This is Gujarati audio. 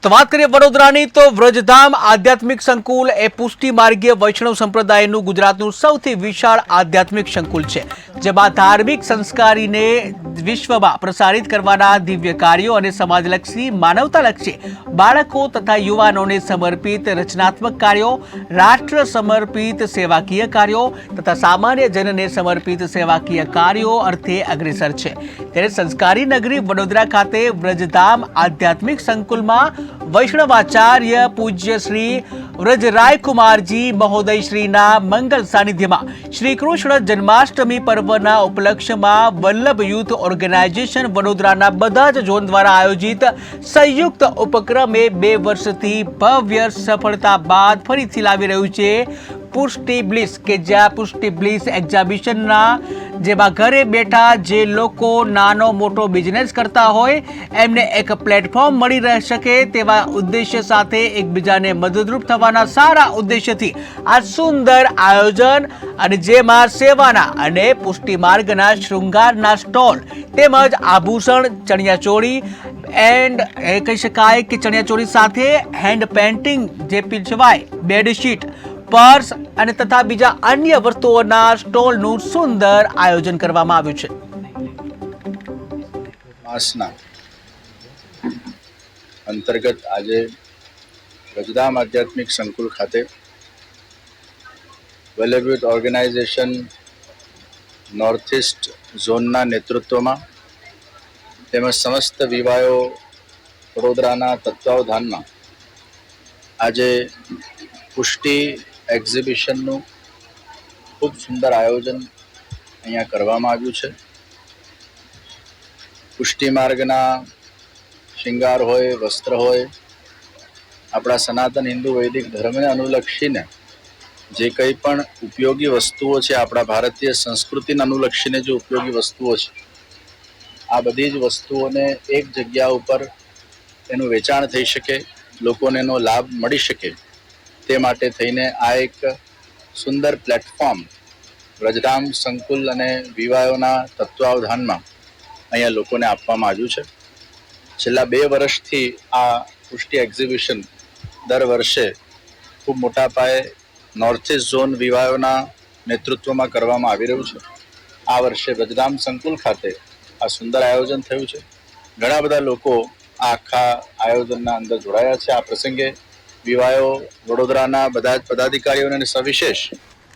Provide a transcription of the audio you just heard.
તો વાત કરીએ વડોદરાની તો વ્રજધામ આધ્યાત્મિક સંકુલ એ પુષ્ટિ માર્ગીય વૈષ્ણવ સંપ્રદાયનું ગુજરાતનું સૌથી વિશાળ આધ્યાત્મિક સંકુલ છે, જેમાં ધાર્મિક સંસ્કારીને વિશ્વમાં પ્રસારિત કરવાના દિવ્ય કાર્યો અને સમાજલક્ષી માનવતાલક્ષી બાળકો તથા યુવાનોને સમર્પિત રચનાત્મક કાર્યો, રાષ્ટ્ર સમર્પિત સેવાકીય કાર્યો તથા સામાન્ય જનને સમર્પિત સેવાકીય કાર્યો અર્થે અગ્રેસર છે। ત્યારે સંસ્કારી નગરી વડોદરા ખાતે વ્રજધામ આધ્યાત્મિક સંકુલમાં વૈષ્ણવાચાર્ય પૂજ્ય શ્રી વ્રજરાય કુમારજી મહોદય શ્રીના મંગલ સાનિધ્યમાં શ્રી કૃષ્ણ જન્માષ્ટમી પર્વના ઉપલક્ષ્યમાં વલ્લભ યુથ ઓર્ગેનાઇઝેશન વડોદરાના બધા જ ઝોન દ્વારા આયોજિત સંયુક્ત ઉપક્રમે 2 વર્ષથી ભવ્ય સફળતા બાદ ફરીથી લાવી રહ્યું છે પુષ્ટિ બ્લિસ, કે જ્યાં પુષ્ટિ બ્લિસ એક્ઝિબિશનના જેમાં ઘરે બેઠા જે લોકો નાનો મોટો બિઝનેસ કરતા હોય એમને એક પ્લેટફોર્મ મળી રહી શકે તેવા ઉદ્દેશ્ય સાથે એકબીજાને મદદરૂપ થવાના સારા ઉદ્દેશ્યથી આ સુંદર આયોજન અને જેમાં સેવાના અને પુષ્ટિ માર્ગના શૃંગારના સ્ટોલ તેમજ આભૂષણ, ચણિયાચોળી એન્ડ કહી શકાય કે ચણિયાચોળી સાથે હેન્ડ પેઇન્ટિંગ જે પીછવાય બેડશીટ, पर्स અને તથા બીજા અન્ય વસ્તુઓના સ્ટોલનું સુંદર આયોજન કરવામાં આવ્યું છે। માસના અંતર્ગત આજે વ્રજધામ આધ્યાત્મિક સંકુલ ખાતે Vallabh youth organization north east ઝોનના નેતૃત્વમાં તેમજ સમસ્ત વિવાયો વડોદરાના તત્વાવધાનમાં આજે પુષ્ટિ એક્ઝિબિશનનું ખૂબ સુંદર આયોજન અહીંયા કરવામાં આવ્યું છે। પુષ્ટિ માર્ગના શિંગાર હોય, વસ્ત્ર હોય, આપણા સનાતન હિન્દુ વૈદિક ધર્મને અનુલક્ષીને જે કંઈ પણ ઉપયોગી વસ્તુઓ છે, આપણા ભારતીય સંસ્કૃતિને અનુલક્ષીને જે ઉપયોગી વસ્તુઓ છે, આ બધી જ વસ્તુઓને એક જગ્યા ઉપર એનું વેચાણ થઈ શકે, લોકોને એનો લાભ મળી શકે તે માટે થઈને આ એક સુંદર પ્લેટફોર્મ વ્રજધામ સંકુલ અને વિવાયોના તત્વાવધાનમાં અહીંયા લોકોને આપવામાં આવ્યું છે। છેલ્લા 2 વર્ષથી આ પુષ્ટિ એક્ઝિબિશન દર વર્ષે ખૂબ મોટા પાયે નોર્થ ઇસ્ટ ઝોન વિવાયોના નેતૃત્વમાં કરવામાં આવી રહ્યું છે। આ વર્ષે વ્રજધામ સંકુલ ખાતે આ સુંદર આયોજન થયું છે। ઘણા બધા લોકો આ આખા આયોજનના અંદર જોડાયા છે। આ પ્રસંગે વિવાયો વડોદરાના બધા જ પદાધિકારીઓને સવિશેષ